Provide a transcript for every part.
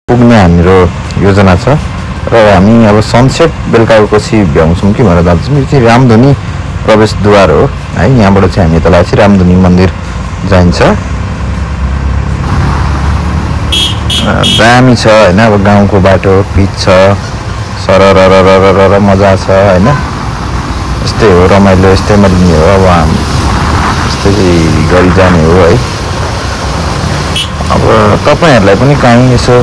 पुग्ने हाम्रो योजना छ र हामी अब सनसेट बेलुकाको कोसी भ्याउँछौँ कि भनेर जान्छौँ। यो चाहिँ रामधुनी प्रवेशद्वार हो है। यहाँबाट चाहिँ हामी तल चाहिँ रामधुनी मन्दिर जाइन्छ। दामी छ हैन। अब गाउँको बाटो पिच छ, सरर मजा छ हैन। यस्तै हो, रमाइलो यस्तैमा लिने हो। अब हामी यस्तै गरी जाने हो है। अब तपाईहरुलाई पनि कहीँ यसो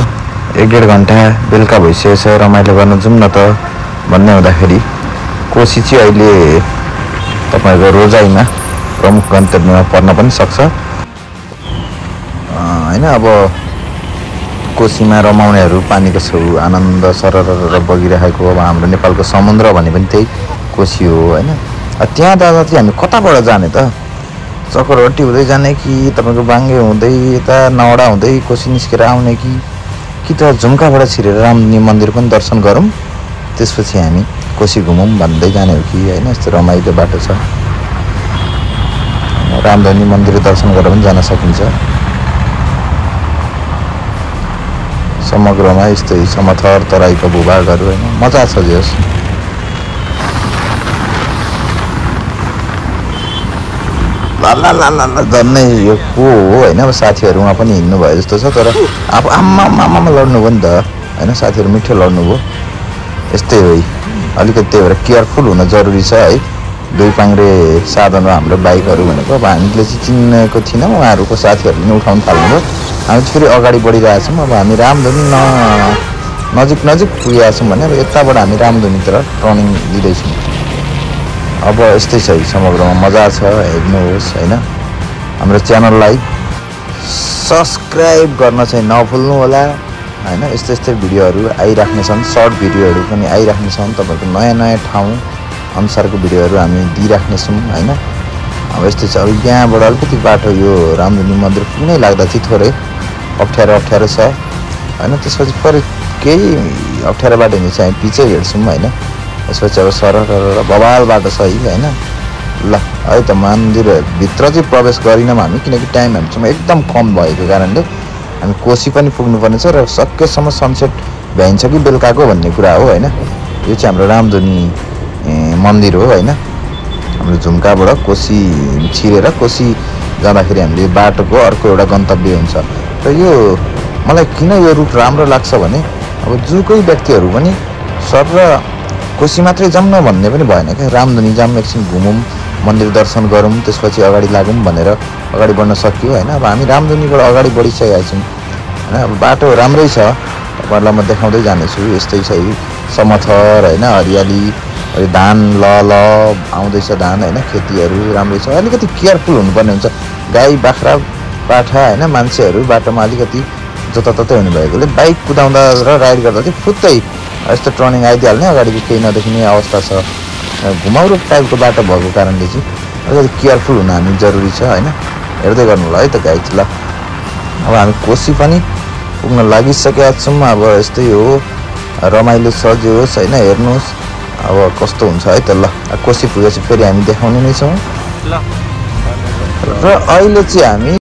1-1.5 घण्टा बेलुका भइसकेको छ, रमाइलो गर्न जाउँ न त भन्ने हुँदाखेरि कोसी चाहिँ अहिले तपाईको रोजाइमा प्रमुख गन्तव्यमा पर्न पनि सक्छ हैन। अब कोसीमा रमाउनेहरू पानीको छेउ आनन्द सरर बगिरहेको। अब हाम्रो नेपालको समुद्र भने पनि त्यही कोसी हो हैन। त्यहाँ जाँदा चाहिँ हामी कताबाट जाने त? चकरवटी हुँदै जाने कि तपाईको बाङ्गे हुँदै यता नवडा हुँदै कोसी निस्केर आउने कि त झुम्काबाट छिरेर रामधुनी मन्दिर पनि दर्शन गरौँ, त्यसपछि हामी कोसी घुमौँ भन्दै जाने हो कि हैन। यस्तो रमाइलो बाटो छ। रामधुनी मन्दिर दर्शन गरेर पनि जान सकिन्छ। समग्रमा यस्तै समथर तराईको भूभागहरू हैन, मजा छ जोस्। ला झन्नै यो को हो हैन। अब साथीहरुमा पनि हिँड्नु भयो जस्तो छ, तर अब आम्मा लड्नु भयो नि त हैन। साथीहरु मिठो लड्नु भयो। यस्तै हो, अलिकति त्यही भएर केयरफुल हुन जरुरी छ है। दुई पाङ्ग्रे साधन हो हाम्रो बाइकहरु भनेको। अब हामीले चाहिँ चिनेको थिएनौँ, उहाँहरुको साथीहरुले नि उठाउन थाल्नुभयो। हामी फेरि अगाडि बढिरहेछौँ। अब हामी रामधुनी नजिक पुगिरहेछौँ भने अब यताबाट हामी रामधुनीतिर टर्निङ लिँदैछौँ। अब यस्तै छ, समग्रमा मजा छ, हेर्नुहोस् हैन। हाम्रो च्यानललाई सब्स्क्राइब गर्न चाहिँ नभुल्नु होला हैन। यस्तै भिडियोहरू आइराख्नेछन्, सर्ट भिडियोहरू पनि आइराख्नेछन्। तपाईको नयाँ ठाउँ अनुसारको भिडियोहरू हामी दिइराख्नेछौँ हैन। अब यस्तै छ। अब यहाँबाट अलिकति बाटो यो रामधुनी मन्दिर पुग्नै लाग्दा चाहिँ थोरै अप्ठ्यारो छ हैन। त्यसपछि फेरि केही अप्ठ्यारो बाटो हिँड्दा चाहिँ हामी पिछे हेर्छौँ हैन। त्यसपछि अब सरर बवाल बाटो छ हैन। ल है त मन्दिरभित्र चाहिँ प्रवेश गरिनौँ हामी, किनकि टाइम हामीसँग एकदम कम भएको कारणले हामी कोसी पनि पुग्नुपर्ने छ र सकेसम्म सनसेट भ्याइन्छ कि बेलुकाको भन्ने कुरा हो हैन। यो चाहिँ हाम्रो रामधुनी मन्दिर हो हैन। हाम्रो झुम्काबाट कोसी छिरेर कोसी जाँदाखेरि हामीले बाटोको अर्को एउटा गन्तव्य हुन्छ। र यो मलाई किन यो रुट राम्रो लाग्छ भने अब जुकै व्यक्तिहरू पनि सर र कोसी मात्रै जाऊँ न भन्ने पनि भएन क्या। रामधुनी जाऊँ, एकछिन घुमौँ, मन्दिर दर्शन गरौँ, त्यसपछि अगाडि लागौँ भनेर अगाडि बढ्न सक्यो हैन। अब हामी रामधुनीबाट अगाडि बढिसकेका छौँ हैन। अब बाटो राम्रै छ, तपाईँहरूलाई म देखाउँदै जानेछु। यस्तै छ, समथर हैन, हरियाली, धान ल आउँदैछ धान हैन। खेतीहरू राम्रै छ। अलिकति केयरफुल हुनुपर्ने हुन्छ। गाई बाख्रा पाठा हैन, मान्छेहरू बाटोमा अलिकति जताततै हुने भएकोले बाइक कुदाउँदा र राइड गर्दा चाहिँ फुत्तै यस्तो टर्निङ आइदिहाल्ने, अगाडिको केही नदेखिने अवस्था छ। घुमाउरो टाइपको बाटो भएको कारणले चाहिँ अलिकति केयरफुल हुन हामी जरुरी छ हैन। हेर्दै गर्नु होला है त गाइज। ल अब हामी कोसी पनि पुग्न लागिसकेका छौँ। अब यस्तै हो, रमाइलो छ जे होस् हैन। हेर्नुहोस् अब कस्तो हुन्छ है त। ल कोसी पुगेपछि फेरि हामी देखाउने नै छौँ। र अहिले चाहिँ हामी